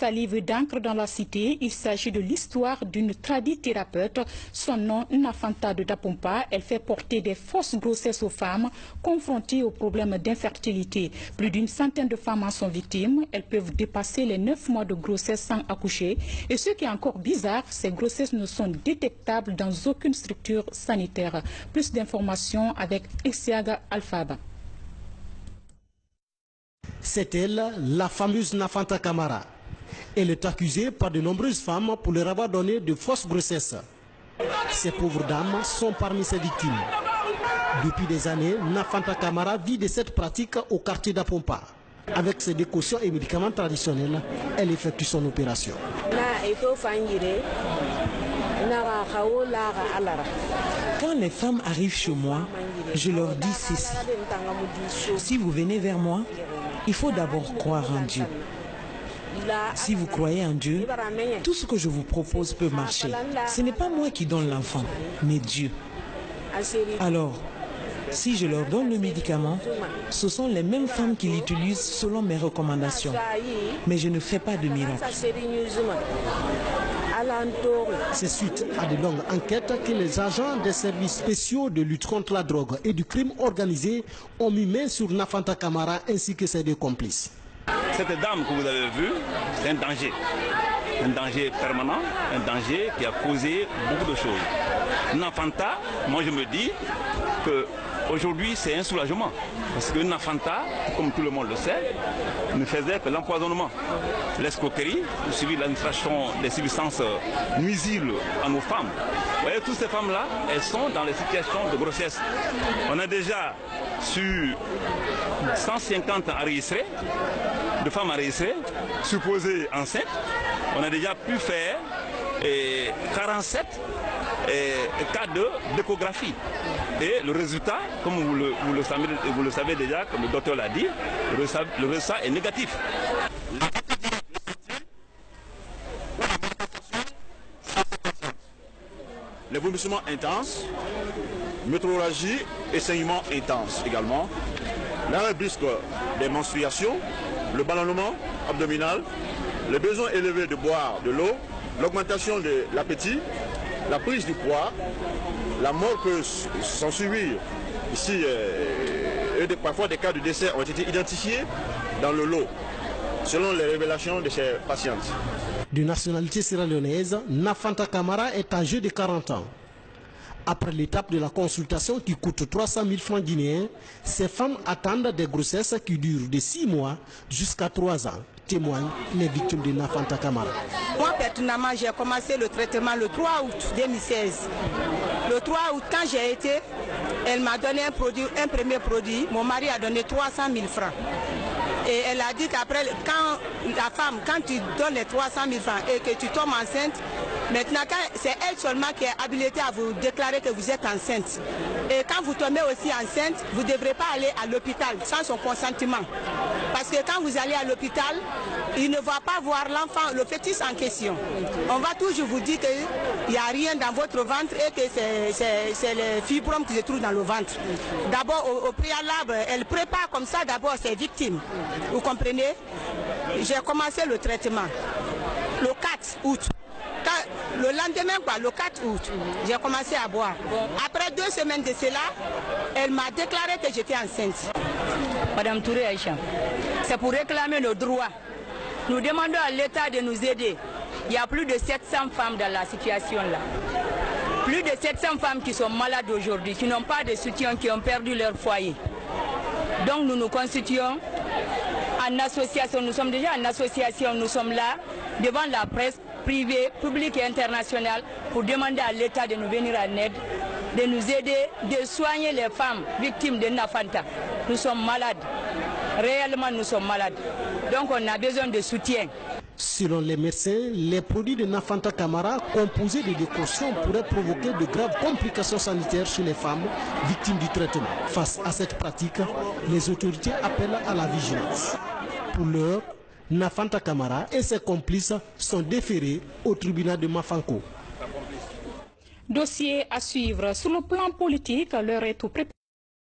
Salive d'encre dans la cité, il s'agit de l'histoire d'une tradithérapeute. Son nom, Nafanta de Dapompa. Elle fait porter des fausses grossesses aux femmes confrontées aux problèmes d'infertilité. Plus d'une centaine de femmes en sont victimes. Elles peuvent dépasser les 9 mois de grossesse sans accoucher. Et ce qui est encore bizarre, ces grossesses ne sont détectables dans aucune structure sanitaire. Plus d'informations avec Isiaga Alfaba. C'est elle, la fameuse Nafanta Camara. Elle est accusée par de nombreuses femmes pour leur avoir donné de fausses grossesses. Ces pauvres dames sont parmi ses victimes. Depuis des années, Nafanta Camara vit de cette pratique au quartier d'Apompa. Avec ses décoctions et médicaments traditionnels, elle effectue son opération. Quand les femmes arrivent chez moi, je leur dis ceci. Si vous venez vers moi, il faut d'abord croire en Dieu. Si vous croyez en Dieu, tout ce que je vous propose peut marcher. Ce n'est pas moi qui donne l'enfant, mais Dieu. Alors, si je leur donne le médicament, ce sont les mêmes femmes qui l'utilisent selon mes recommandations. Mais je ne fais pas de miracle. C'est suite à de longues enquêtes que les agents des services spéciaux de lutte contre la drogue et du crime organisé ont mis main sur Nafanta Camara ainsi que ses deux complices. Cette dame que vous avez vue, c'est un danger permanent, un danger qui a causé beaucoup de choses. Nafanta, moi je me dis qu'aujourd'hui c'est un soulagement, parce que Nafanta, comme tout le monde le sait, ne faisait que l'empoisonnement, l'escroquerie, suivi de l'administration des substances nuisibles à nos femmes. Vous voyez, toutes ces femmes-là, elles sont dans les situations de grossesse. On a déjà sur 150 enregistrés, de femmes enregistrées, supposées enceintes. On a déjà pu faire 47 cas d'échographie. Et le résultat, comme vous le savez déjà, comme le docteur l'a dit, le résultat est négatif. Les vomissements intenses, métrorragie et saignements intenses également, l'arrêt brusque des menstruations, le ballonnement abdominal, le besoin élevé de boire de l'eau, l'augmentation de l'appétit, la prise du poids, la mort peut s'en suivre. Ici, parfois des cas de décès ont été identifiés dans le lot, selon les révélations de ces patientes. De nationalité sierra-léonaise, Nafanta Camara est âgée de 40 ans. Après l'étape de la consultation qui coûte 300 000 francs guinéens, ces femmes attendent des grossesses qui durent de 6 mois jusqu'à 3 ans, témoignent les victimes de Nafanta Camara. Moi, personnellement, j'ai commencé le traitement le 3 août 2016. Le 3 août, quand j'ai été, elle m'a donné un premier produit. Mon mari a donné 300 000 francs. Et elle a dit qu'après, quand tu donnes les 300 000 francs et que tu tombes enceinte, maintenant, c'est elle seulement qui est habilitée à vous déclarer que vous êtes enceinte. Et quand vous tombez aussi enceinte, vous ne devrez pas aller à l'hôpital sans son consentement. Parce que quand vous allez à l'hôpital, il ne va pas voir l'enfant, le fœtus en question. On va toujours vous dire qu'il n'y a rien dans votre ventre et que c'est les fibromes qui se trouvent dans le ventre. D'abord, au préalable, elle prépare comme ça d'abord ses victimes. Vous comprenez? J'ai commencé le traitement le 4 août. Le lendemain, le 4 août, j'ai commencé à boire. Après 2 semaines de cela, elle m'a déclaré que j'étais enceinte. Madame Touré Aïcha, c'est pour réclamer nos droits. Nous demandons à l'État de nous aider. Il y a plus de 700 femmes dans la situation là. Plus de 700 femmes qui sont malades aujourd'hui, qui n'ont pas de soutien, qui ont perdu leur foyer. Donc nous nous constituons en association, nous sommes déjà en association, nous sommes là devant la presse privée, publique et internationale pour demander à l'État de nous venir en aide, de nous aider, de soigner les femmes victimes de Nafanta. Nous sommes malades, réellement nous sommes malades, donc on a besoin de soutien. Selon les médecins, les produits de Nafanta Camara composés de décoctions pourraient provoquer de graves complications sanitaires chez les femmes victimes du traitement. Face à cette pratique, les autorités appellent à la vigilance. Pour l'heure, Nafanta Camara et ses complices sont déférés au tribunal de Mafanko. Dossier à suivre. Sur le plan politique, l'heure est au préparé.